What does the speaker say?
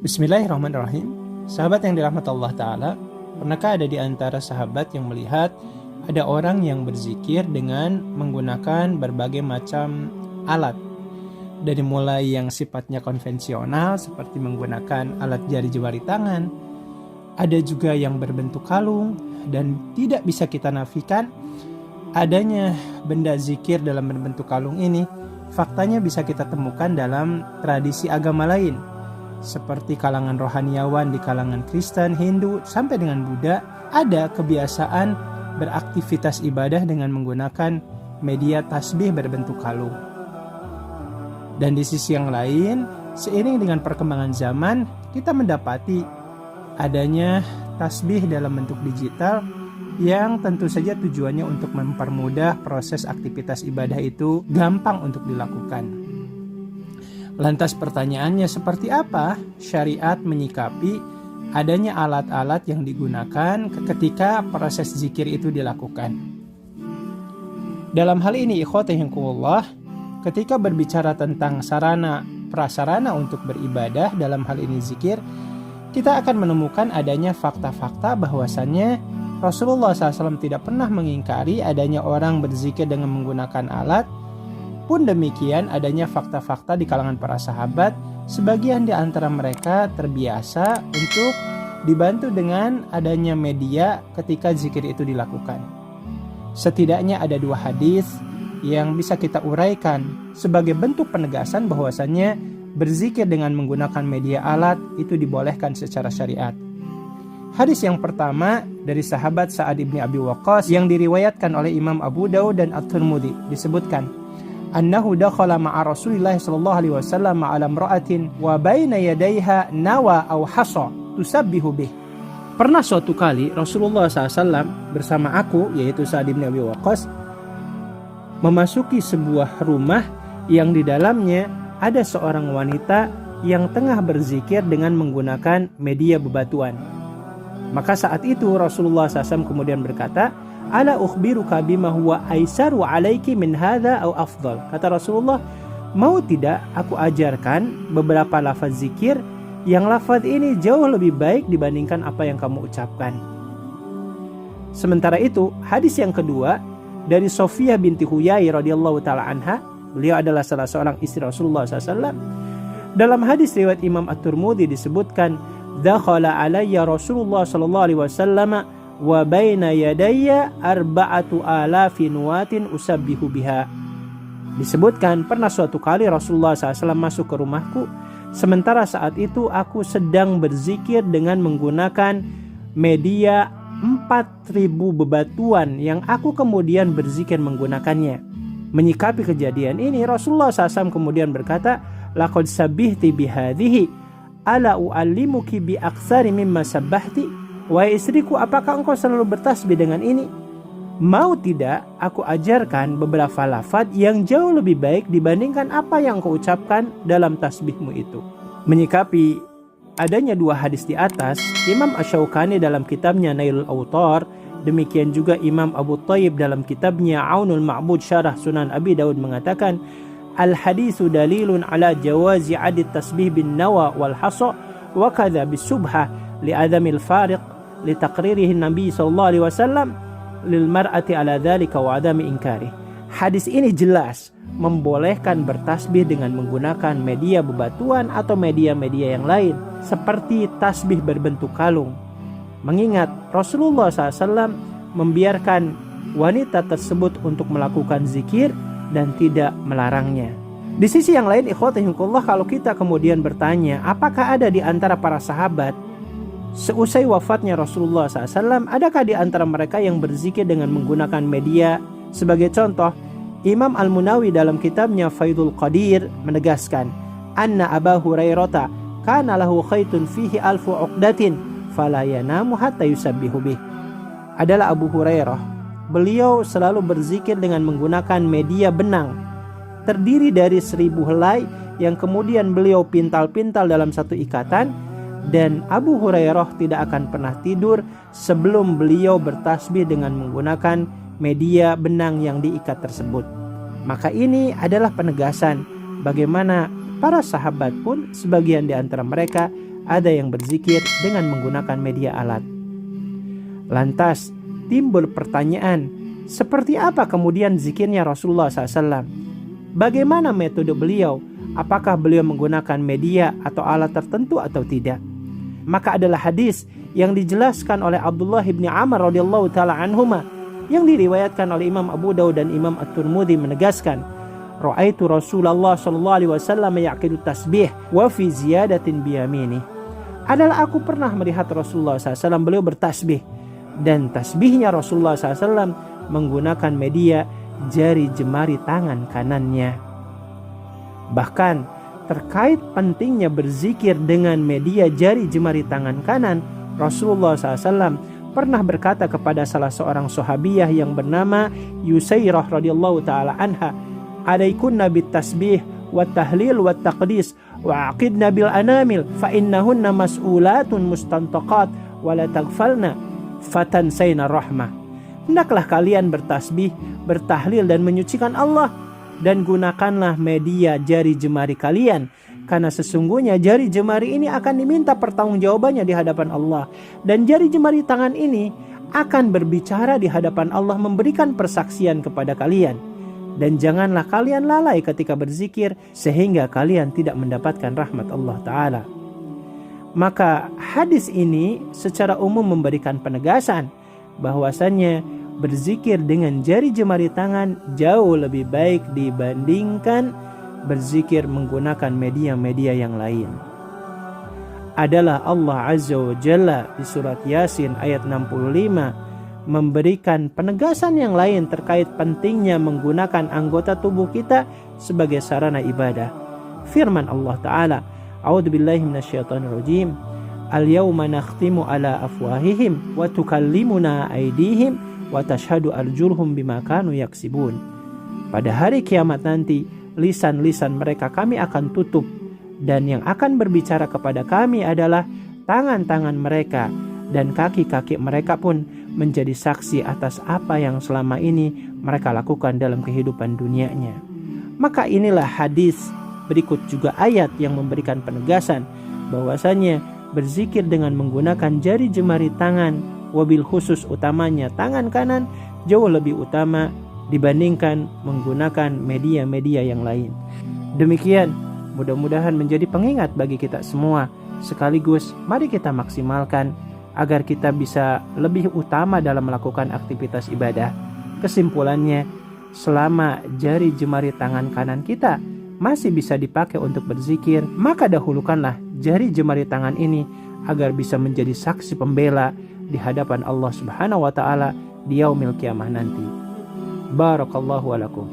Bismillahirrahmanirrahim. Sahabat yang dirahmati Allah Ta'ala, pernahkah ada di antara sahabat yang melihat ada orang yang berzikir dengan menggunakan berbagai macam alat? Dari mulai yang sifatnya konvensional seperti menggunakan alat jari jemari tangan, ada juga yang berbentuk kalung, dan tidak bisa kita nafikan adanya benda zikir dalam berbentuk kalung ini. Faktanya bisa kita temukan dalam tradisi agama lain, seperti kalangan rohaniawan di kalangan Kristen, Hindu, sampai dengan Buddha, ada kebiasaan beraktivitas ibadah dengan menggunakan media tasbih berbentuk kalung. Dan di sisi yang lain, seiring dengan perkembangan zaman, kita mendapati adanya tasbih dalam bentuk digital yang tentu saja tujuannya untuk mempermudah proses aktivitas ibadah itu gampang untuk dilakukan. Lantas pertanyaannya, seperti apa syariat menyikapi adanya alat-alat yang digunakan ketika proses zikir itu dilakukan? Dalam hal ini, ikhwatihinkumullah, ketika berbicara tentang sarana prasarana untuk beribadah, dalam hal ini zikir, kita akan menemukan adanya fakta-fakta bahwasannya Rasulullah SAW tidak pernah mengingkari adanya orang berzikir dengan menggunakan alat. Pun demikian, adanya fakta-fakta di kalangan para sahabat, sebagian di antara mereka terbiasa untuk dibantu dengan adanya media ketika zikir itu dilakukan. Setidaknya ada 2 hadis yang bisa kita uraikan sebagai bentuk penegasan bahwasannya berzikir dengan menggunakan media alat itu dibolehkan secara syariat. Hadis yang pertama dari sahabat Sa'ad ibn Abi Waqqas yang diriwayatkan oleh Imam Abu Daud dan At-Tirmidzi, disebutkan annahu dakhala ma'a Rasulillah sallallahu alaihi wasallam ala imra'atin wa baina yadayha nawa aw hasa tusabbihu bih. Pernah suatu kali Rasulullah SAW bersama aku, yaitu Sa'ad bin Abi Waqqas, memasuki sebuah rumah yang di dalamnya ada seorang wanita yang tengah berzikir dengan menggunakan media bebatuan. Maka saat itu Rasulullah SAW kemudian berkata, ala ukhbiruka bima huwa aisaru alaiki min hadha au afdal. Kata Rasulullah, mau tidak aku ajarkan beberapa lafaz zikir yang lafaz ini jauh lebih baik dibandingkan apa yang kamu ucapkan. Sementara itu, hadis yang kedua dari Sofiyah binti Huyai radhiyallahu taala anha, beliau adalah salah seorang istri Rasulullah SAW. Dalam hadis riwayat Imam At-Tirmidzi disebutkan, dakhala alayya Rasulullah sallallahu alaihi wasallam wa baina yadayya 4,000 nuwatin usabbihu biha. Disebutkan pernah suatu kali Rasulullah SAW masuk ke rumahku, sementara saat itu aku sedang berzikir dengan menggunakan media 4.000 bebatuan yang aku kemudian berzikir menggunakannya. Menyikapi kejadian ini, Rasulullah SAW kemudian berkata, laqad sabbihti bihadhihi ala u'allimuki bi aktsari mimma sabbahti. Wahai istriku, apakah engkau selalu bertasbih dengan ini? Mau tidak aku ajarkan beberapa lafaz yang jauh lebih baik dibandingkan apa yang kau ucapkan dalam tasbihmu itu. Menyikapi adanya 2 hadis di atas, Imam Asy-Syaukani dalam kitabnya Nailul Awtar, demikian juga Imam Abu Thayyib dalam kitabnya Aunul Ma'bud Syarah Sunan Abi Daud mengatakan, al-haditsu dalilun ala jawazi adit tasbih bin nawa wal hasa wa kadza bis subha li adamil fariq li taqririhi Nabi sallallahu alaihi wasallam lil mar'ati ala dzalika wa adami inkari. Hadis ini jelas membolehkan bertasbih dengan menggunakan media bebatuan atau media-media yang lain seperti tasbih berbentuk kalung. Mengingat Rasulullah SAW membiarkan wanita tersebut untuk melakukan zikir dan tidak melarangnya. Di sisi yang lain, ikhwatihinkumullah, kalau kita kemudian bertanya, apakah ada di antara para sahabat seusai wafatnya Rasulullah SAW, adakah di antara mereka yang berzikir dengan menggunakan media? Sebagai contoh, Imam Al-Munawi dalam kitabnya Faidul Qadir menegaskan, anna Aba Hurairah kana lahu khaitun fihi alfu uqdatin fala yanamu hatta yusabbihu bih. Adalah Abu Hurairah. Beliau selalu berzikir dengan menggunakan media benang, terdiri dari 1000 helai yang kemudian beliau pintal-pintal dalam satu ikatan, dan Abu Hurairah tidak akan pernah tidur sebelum beliau bertasbih dengan menggunakan media benang yang diikat tersebut. Maka ini adalah penegasan bagaimana Para sahabat pun sebagian di antara mereka ada yang berzikir dengan menggunakan media alat. Lantas timbul pertanyaan, seperti apa kemudian zikirnya Rasulullah SAW? Bagaimana metode beliau? Apakah beliau menggunakan media atau alat tertentu atau tidak? Maka adalah hadis yang dijelaskan oleh Abdullah bin Amr radhiyallahu taala anhuma yang diriwayatkan oleh Imam Abu Daud dan Imam At-Tirmidzi menegaskan, ra'aitu Rasulullah sallallahu alaihi wasallam yaqidu tasbih wa fi ziyadatin bi yamini. Adalah aku pernah melihat Rasulullah SAW beliau bertasbih, dan tasbihnya Rasulullah SAW menggunakan media jari jemari tangan kanannya. Bahkan terkait pentingnya berzikir dengan media jari jemari tangan kanan, Rasulullah SAW pernah berkata kepada salah seorang sahabiyah yang bernama Yusairah radhiyallahu taala anha, "Alaikunna bit tasbih wa tahlil wa taqdis wa aqidna bil anamil fa innahunna mas'ulatun mustantaqat wa la taghfalna fatansayna rahmah." Hendaklah kalian bertasbih, bertahlil dan menyucikan Allah, dan gunakanlah media jari jemari kalian, karena sesungguhnya jari jemari ini akan diminta pertanggungjawabannya di hadapan Allah, dan jari jemari tangan ini akan berbicara di hadapan Allah, memberikan persaksian kepada kalian. Dan janganlah kalian lalai ketika berzikir sehingga kalian tidak mendapatkan rahmat Allah Ta'ala. Maka hadis ini secara umum memberikan penegasan bahwasannya berzikir dengan jari jemari tangan jauh lebih baik dibandingkan berzikir menggunakan media-media yang lain. Adalah Allah Azza wa Jalla di surat Yasin ayat 65 memberikan penegasan yang lain terkait pentingnya menggunakan anggota tubuh kita sebagai sarana ibadah. Firman Allah Ta'ala, A'udzubillahi minasyaitonirrajim, Al-yawma nakhtimu ala afwahihim wa tukallimuna aydihim wa tashhadu arjuluhum bima kanu yaksibun. Pada hari kiamat nanti, lisan-lisan mereka kami akan tutup, dan yang akan berbicara kepada kami adalah tangan-tangan mereka, dan kaki-kaki mereka pun menjadi saksi atas apa yang selama ini mereka lakukan dalam kehidupan dunianya. Maka inilah hadis, berikut juga ayat yang memberikan penegasan bahwasanya berzikir dengan menggunakan jari jemari tangan, wabil khusus utamanya tangan kanan, jauh lebih utama dibandingkan menggunakan media-media yang lain. Demikian, mudah-mudahan menjadi pengingat bagi kita semua. Sekaligus mari kita maksimalkan agar kita bisa lebih utama dalam melakukan aktivitas ibadah. Kesimpulannya, selama jari jemari tangan kanan kita masih bisa dipakai untuk berzikir, maka dahulukanlah jari jemari tangan ini agar bisa menjadi saksi pembela di hadapan Allah Subhanahu wa taala di yaumil qiyamah nanti. Barakallahu walakum.